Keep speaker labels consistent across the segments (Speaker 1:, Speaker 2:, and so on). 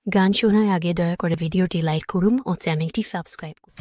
Speaker 1: গান শোনার আগে দয়া করে ভিডিওটি লাইক করুন ও চ্যানেলটি সাবস্ক্রাইব করুন।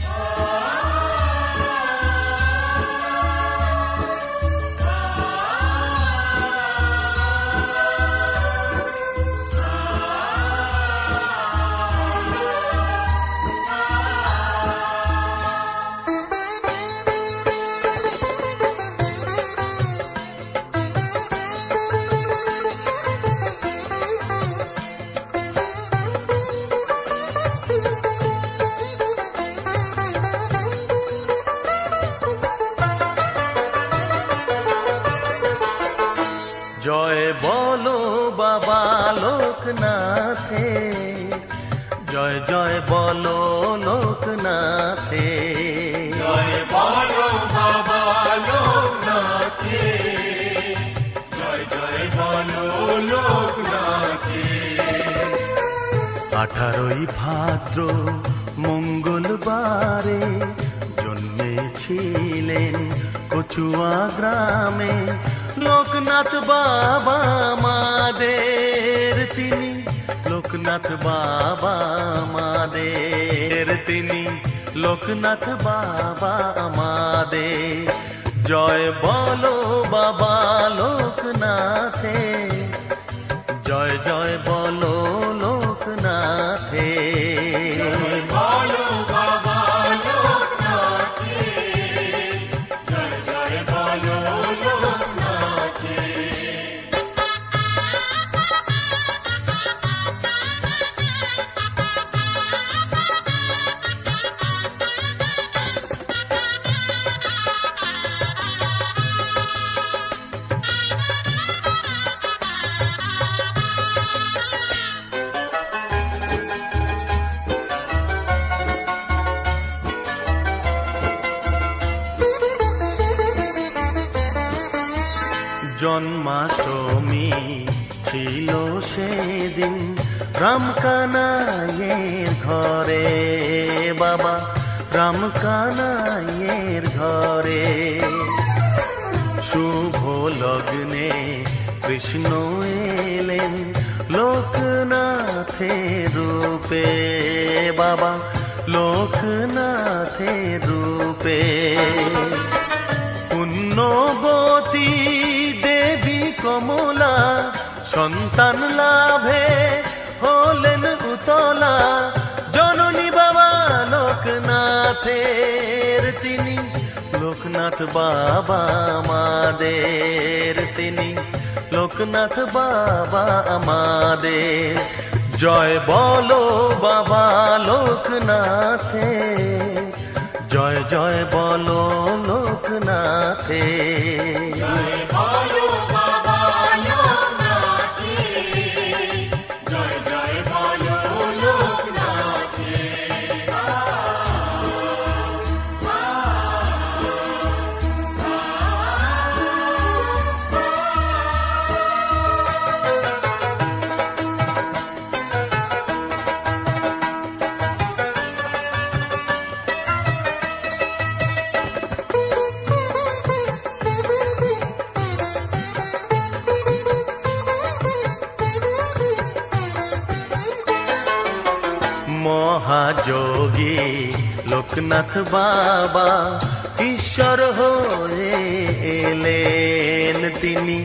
Speaker 2: জয় বলো বাবা লোকনাথে, জয় জয় বলো লোকনাথে,
Speaker 3: জয় বলো বাবা লোকনাথে, জয় জয় বলো লোকনাথে।
Speaker 2: 18ই ভাদ্র মঙ্গলবারে জন্মেছিলেন কচুয়া গ্রামে লোকনাথ বাবা আমাদের তিনি, লোকনাথ বাবা আমাদের তিনি, লোকনাথ বাবা আমাদের। জয় বলো বাবা লোকনাথে, জয় জয় বলো লোকনাথে,
Speaker 3: জয় বলো বাবা লোকনাথে, জয় জয় বলো লোকনাথে।
Speaker 2: জন্মাষ্টমী ছিল সেদিন রামকানাইয়ের ঘরে, বাবা রামকানাইয়ের ঘরে। শুভ লগ্নে কৃষ্ণ এলেন লোকনাথের রূপে, বাবা লোকনাথের রূপে। পুণ্যবতী দেবী কমলা সন্তান লাভে হলেন উতলা, জননী বাবা লোকনাথের তিনি, লোকনাথ বাবা আমাদের তিনি, লোকনাথ বাবা আমাদের। জয় বলো বাবা লোকনাথে, জয় জয় বলো লোকনাথে,
Speaker 3: জয় বলো বাবা লোকনাথে, জয় জয় বলো লোকনাথে।
Speaker 2: মহাযোগী লোকনাথ বাবা ঈশ্বর হয়ে এলেন তিনি,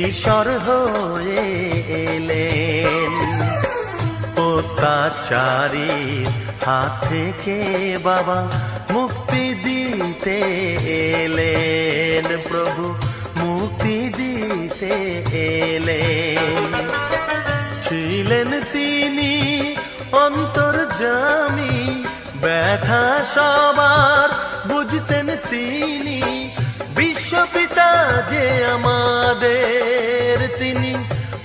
Speaker 2: ঈশ্বর হয়ে এলেন। অত্যাচারী হাত থেকে বাবা মুক্তি দিতে এলেন, প্রভু মুক্তি দিতে এলেন। ছিলেন তিনি অন্তর্যামী, ব্যথা সবার বুঝতেন তিনি, বিশ্বপিতা যে আমাদের তিনি,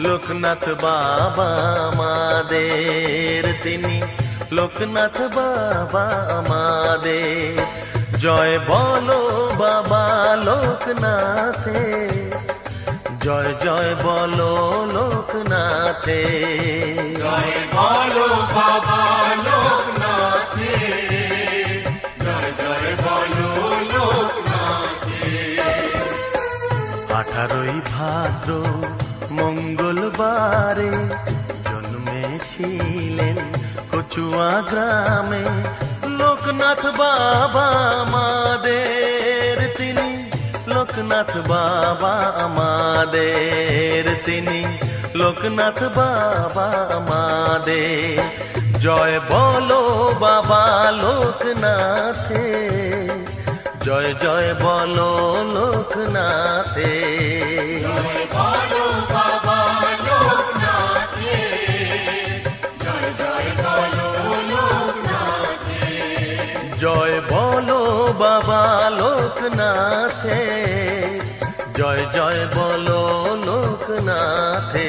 Speaker 2: লোকনাথ বাবা আমাদের তিনি, লোকনাথ বাবা আমাদের। জয় বলো বাবা লোকনাথে, জয় জয় বলো লোকনাথে,
Speaker 3: জয় বলো বাবা লোকনাথে, জয় জয় বলো লোকনাথে।
Speaker 2: 18ই ভাদ্র মঙ্গলবারে জন্মেছিলেন কচুয়া গ্রামে লোকনাথ বাবা আমাদের তিনি, লোকনাথ বাবা আমাদের তিনি, লোকনাথ বাবা আমাদের। জয় বলো বাবা লোকনাথে, জয় জয় বলো লোকনাথে।
Speaker 3: জয় বলো বাবা লোকনাথে, জয় জয় বলো লোকনাথে।
Speaker 2: জয় বলো বাবা লোকনাথে, জয় জয় বলো লোকনাথে।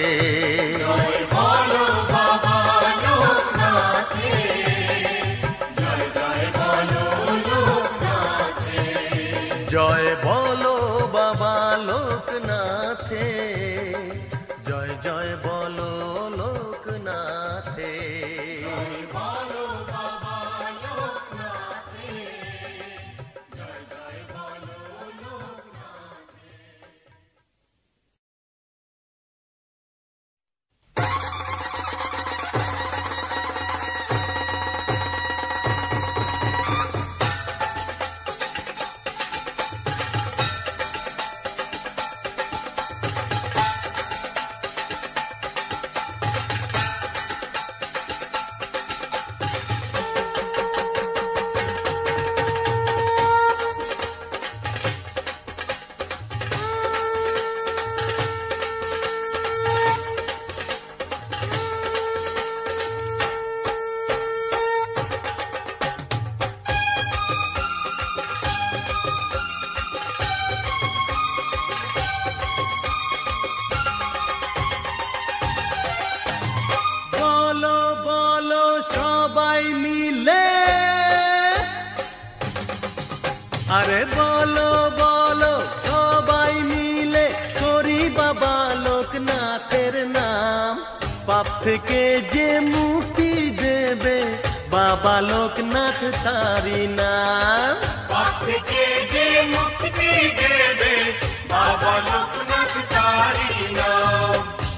Speaker 3: জয় বলো বাবা লোকনাথে, জয় জয় বলো লোকনাথে।
Speaker 2: জয় বলো বাবা লোকনাথে, জয় জয় বলো লোকনাথে।
Speaker 3: বলো বাবা লোকনাথে, জয় জয় বলো লোকনাথে।
Speaker 2: বলো বলো সবাই মিলে, আরে বলো বলো সবাই মিলে করি বাবা লোকনাথের নাম। পাপ থেকে যে মুক্তি দেবে বাবা লোকনাথ তারি নাম।
Speaker 3: পাপ থেকে যে মুক্তি দেবে বাবা লোকনাথ তারি নাম।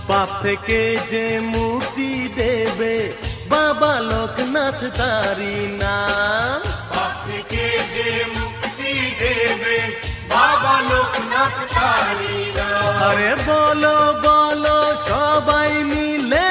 Speaker 2: পাপ থেকে যে মুক্তি দেবে বাবা লোকনাথ তারি নাম।
Speaker 3: পাপ থেকে যে মুক্তি দেবে বাবা লোকনাথ তারি নাম।
Speaker 2: আরে বলো বলো সবাই মিলে,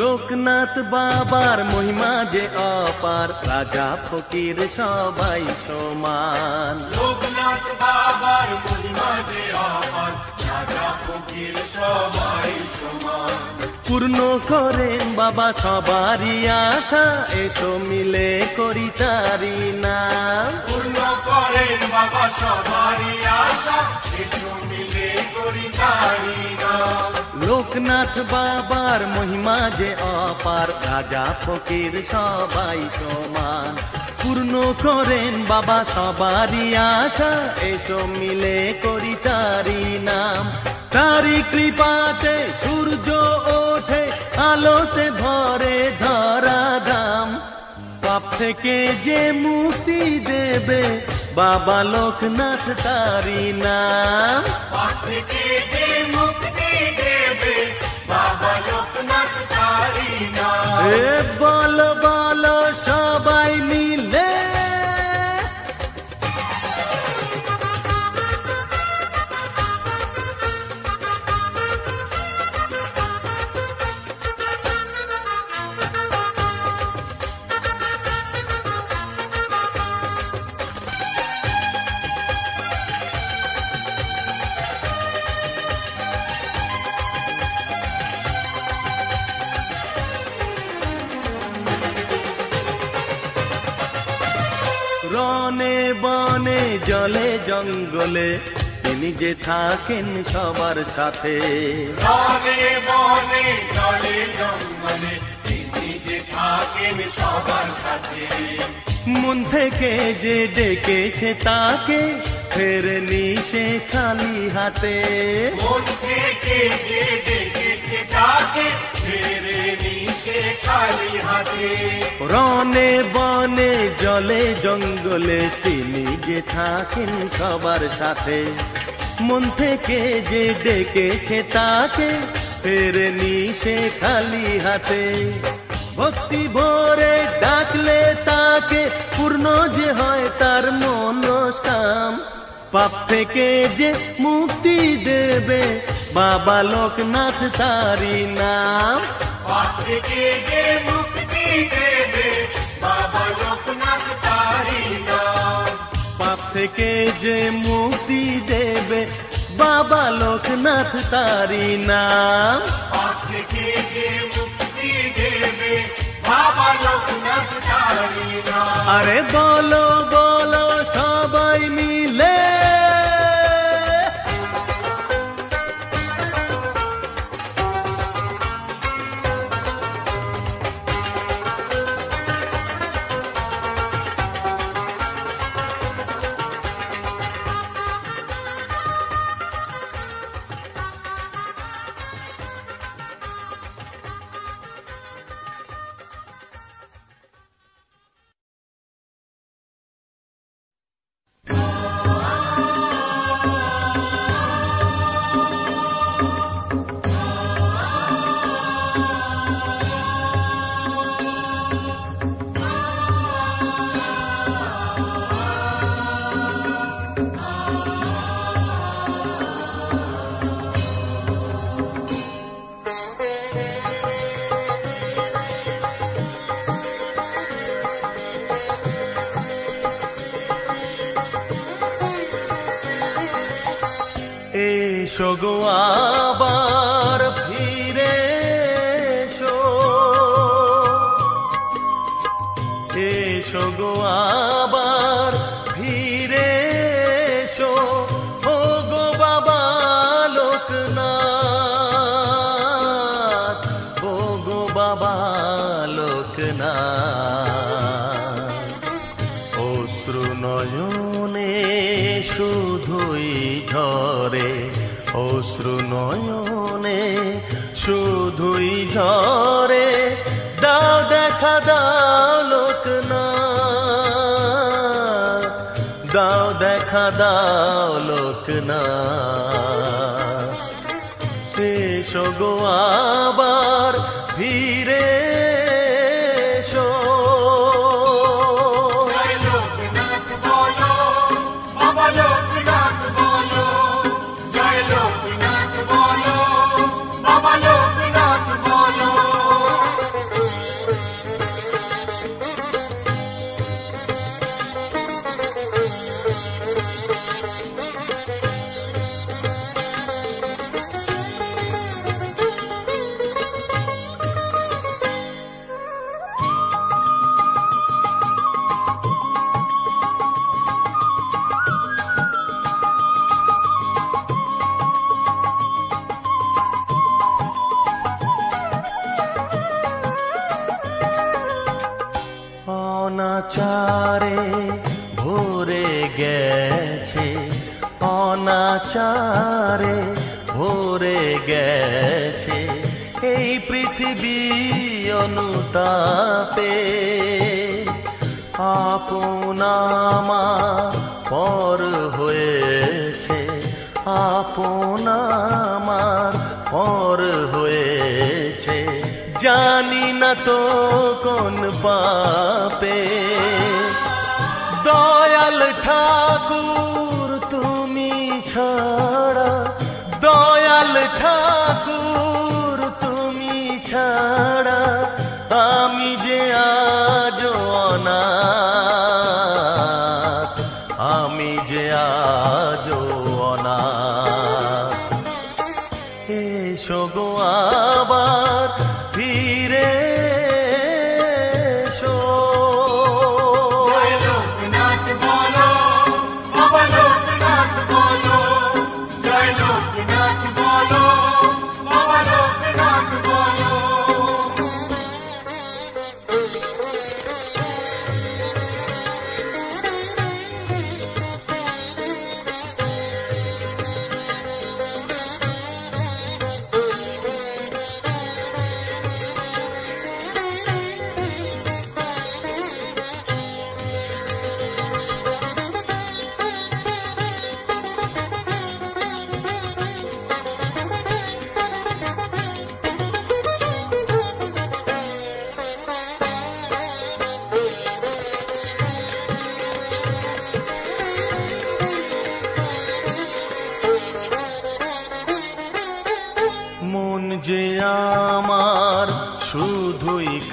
Speaker 2: লোকনাথ বাবার মহিমা যে অপার, রাজা ফকির সবাই সমান।
Speaker 3: লোকনাথ বাবার মহিমা যে অপার, রাজা ফকির সবাই সমান।
Speaker 2: পূর্ণ করেন বাবা সবারই আশা, এসো মিলে করি তারি নাম।
Speaker 3: পূর্ণ করেন বাবা সবারই আশা, এসো মিলে করি তারি নাম।
Speaker 2: লোকনাথ বাবার মহিমা যে অপার, রাজা ফকির সবাই সমান। পূর্ণ করেন বাবা সবারই আশা, এসো মিলে করি তারি নাম। তারি কৃপাতে সূর্য ওঠে, আলোতে ভরে ধরা ধাম। পাপ থেকে যে মুক্তি দেবে বাবা লোকনাথ তারি নাম।
Speaker 3: পাপ থেকে যে মুক্তি দেবে বাবা লোকনাথ তারি নাম।
Speaker 2: এ বলো বলো সবাই মিলে, রনে বনে জলে জঙ্গলে তিনি যে থাকেন সবার সাথে।
Speaker 3: রনে বনে জলে জঙ্গলে তিনি যে থাকেন থাকেন সবার সাথে।
Speaker 2: মন থেকে যে ডেকেছে তাকে ফেরেনি সে খালি হাতে।
Speaker 3: মন থেকে যে ডেকেছে তাকে ফেরেনি সে খালি হাতে।
Speaker 2: রনে বনে জলে জঙ্গলে তিনি যে থাকেন সবার সাথে। মন থেকে যে ডেকেছে তাকে ফেরেনি সে খালি হাতে। ভক্তি ভরে ডাকলে তাকে পূর্ণ যে হয় তার মনস্কাম। পাপ থেকে যে মুক্তি দেবে বাবা লোকনাথ তারি নাম।
Speaker 3: পাপ থেকে যে মুক্তি দেবে বাবা লোকনাথ তারি নাম।
Speaker 2: পাপ থেকে যে মুক্তি দেবে বাবা লোকনাথ তারি নাম।
Speaker 3: পাপ থেকে যে মুক্তি দেবে বাবা লোকনাথ তারি নাম।
Speaker 2: আরে বলো বলো সবাই মিলে, এসো গো আবার ফিরে এসো। এসো গো আবার ফিরে এসো। ও গো বাবা লোকনাথ, ও গো বাবা লোকনাথ। অশ্রু নয়নে শুধুই ঝরে, অশ্রু নয়নে শুধুই ঝরে। দাও দেখা দাও লোকনাথ, দাও দেখা দাও লোকনাথ। এসো গো আবার ফিরে এসো।
Speaker 3: জয় লোকনাথ বলো বাবা লোকনাথ বলো। জয় লোকনাথ বলো বাবা লোকনাথ বলো।
Speaker 2: অনাচারে ভরে গেছে, অনাচারে ভরে গেছে এই পৃথিবী অনুতাপে। আপন আমার পর হয়েছে, আপন আমার পর হয়েছে। জানি না তো কোন পাপে। দয়াল ঠাকুর তুমি ছাড়া, দয়াল ঠাকুর তুমি ছাড়া আমি যে আজ অনাথ, আমি যে আজ অনাথ। এসো গো আবার ফিরে এসো।
Speaker 3: জয় লোকনাথ বলো বাবা লোকনাথ বলো। জয় লোকনাথ বলো বাবা লোকনাথ বলো।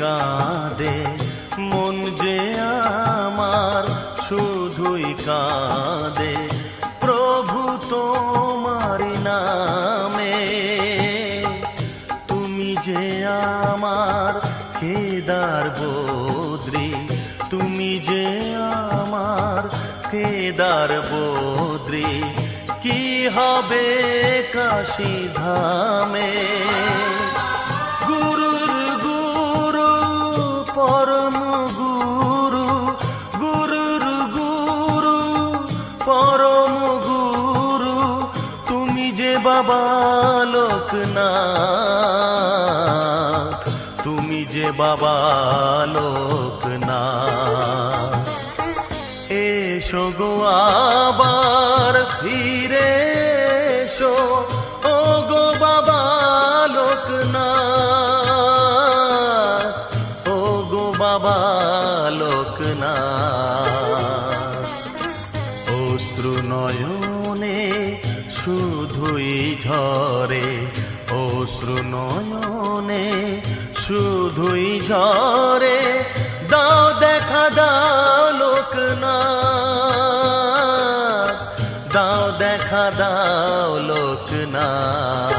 Speaker 2: কাঁদে, মন যে আমার শুধুই কাঁদে প্রভু তোমারি নামে। তুমি যে আমার কেদার বদ্রী, তুমি যে আমার কেদার বদ্রী, কি হবে কাশী ধামে। গুরুর গুরু পরম গুরু, গুরুর গুরু পরম গুরু, তুমি যে বাবা লোকনাথ, তুমি যে বাবা লোকনাথ। এসো গো আবার ফিরে এসো, ও গো বাবা লোকনাথ, ও গো বাবা লোকনাথ। অশ্রু নয়নে শুধুই ঝরে, অশ্রু নয়নে শুধুই ঝরে, দাও দেখা দাও লোকনাথ, দাও দেখা দাও লোকনাথ।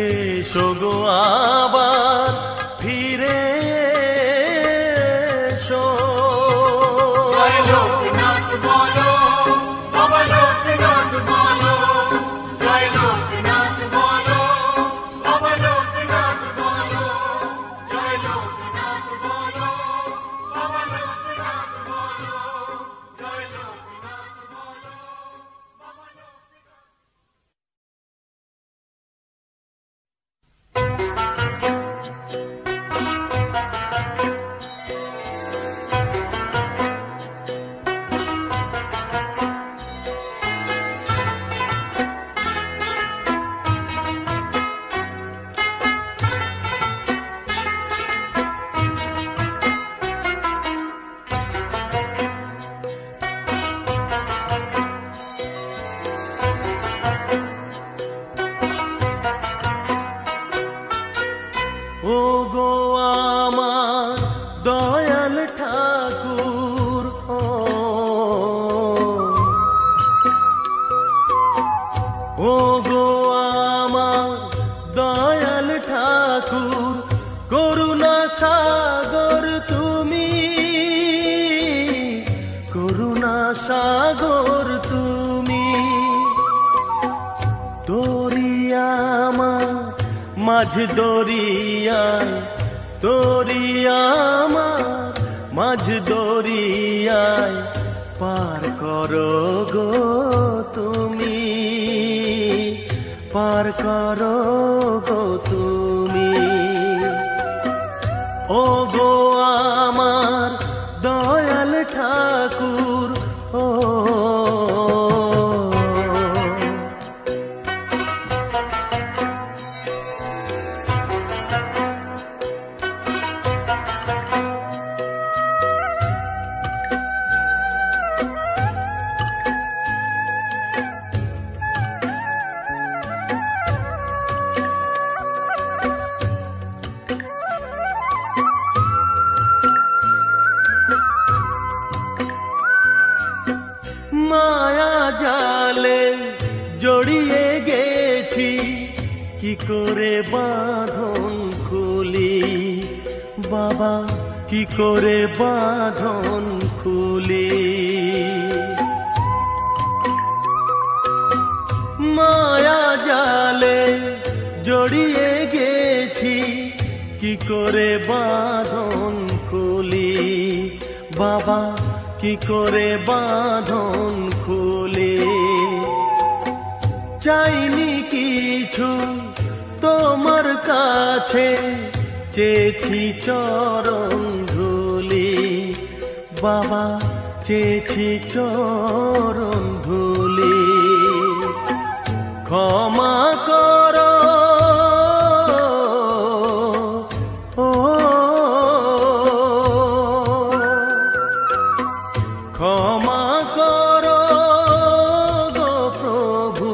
Speaker 2: এসো গো আবার ফিরে এসো।
Speaker 3: জয় লোকনাথ বলো, বাবা লোকনাথ বলো, জয় লোকনাথ বলো, বাবা লোকনাথ বলো, জয় লোকনাথ বলো, বাবা লোকনাথ বলো, জয় লোকনাথ বলো, বাবা
Speaker 2: ও গো আমার দয়াল ঠাকুর, ও গো আমার দয়াল ঠাকুর, করুণা সাগর তুমি, করুণা সাগর তুমি। দরিয়ামা মাঝ দরিয়ায়, দরিয়ামা মাঝ দরিয়ায়, পার করো গো তুমি, পার করো গো তুমি। ও গো আমার দয়াল ঠাকুর, ও মায়া জালে জড়িয়ে গেছি, কি করে বাঁধন খুলি বাবা, কি করে বাঁধন খুলি। মায়া জালে জড়িয়ে গেছি, কি করে বাঁধন খুলি বাবা, কি করে বাঁধন খুলি। চাইনি কিছু তোমার কাছে, চেয়েছি চরণ ধুলি বাবা, চেয়েছি চরণ ধুলি। ক্ষমা করো ও, ক্ষমা করো গো প্রভু,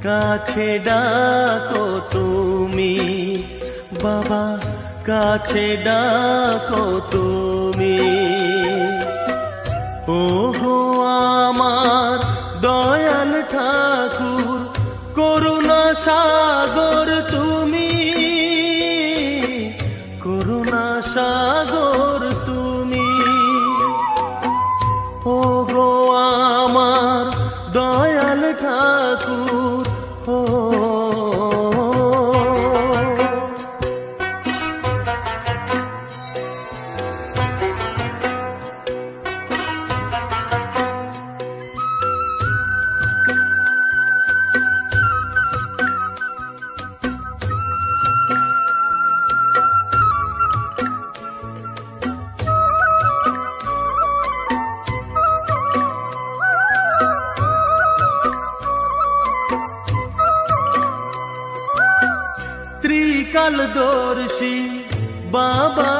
Speaker 2: কাছে ডাকো তুমি বাবা, কাছে ডাকো তুমি। ও গো আমার দয়াল ঠাকুর, করুণা সাগর তুমি, করুণা সাগর তুমি। ও গো আমার দয়াল ঠাকুর, ও ত্রিকালদর্শী বাবা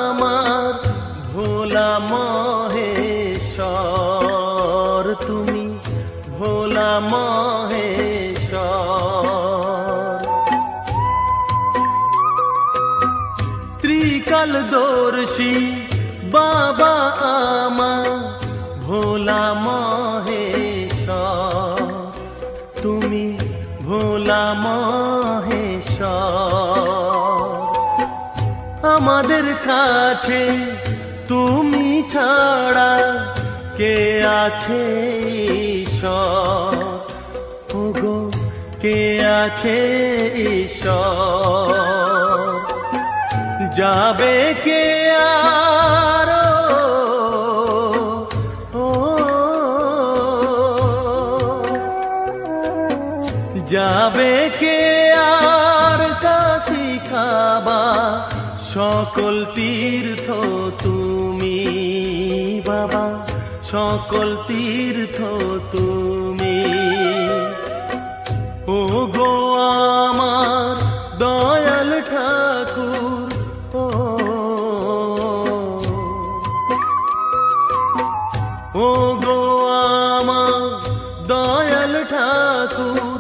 Speaker 2: আমার ভোলা মহেশ্বর তুমি, ভোলা মহেশ্বর। ত্রিকালদর্শী বাবা আমার ভোলা মহেশ্বর তুমি, ভোলা মহেশ্বর। আমাদের কাছে তুমি ছাড়া কে আছে ঈশ্বর? ওগো কে আছে ঈশ্বর? যাবে কে আর যাবে কে আর কাশি খাবা? সকল তীর্থ তুমি বাবা, সকল তীর্থ তুমি। ও গো আমার দয়াল ঠাকুর, ও গো আমার দয়াল ঠাকুর,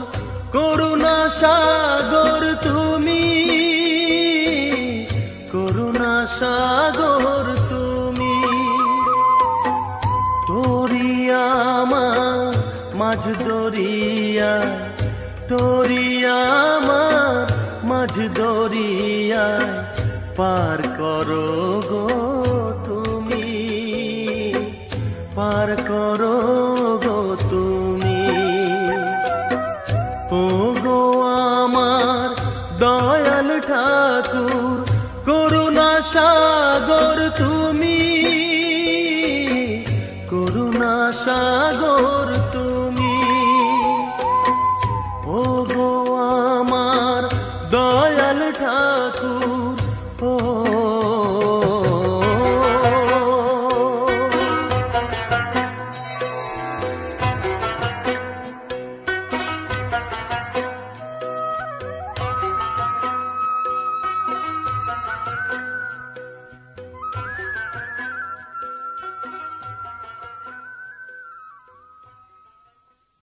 Speaker 2: করুণা সাগর তুমি, করুণা সাগর তুমি। দরিয়া আমার মাঝ দরিয়া, দরিয়া আমার মাঝ দরিয়া পার করো গো তুমি, পার করো গো তুমি। ও গো আমার দয়াল ঠাকুর, করুণা সাগর তুমি, করুণা সাগর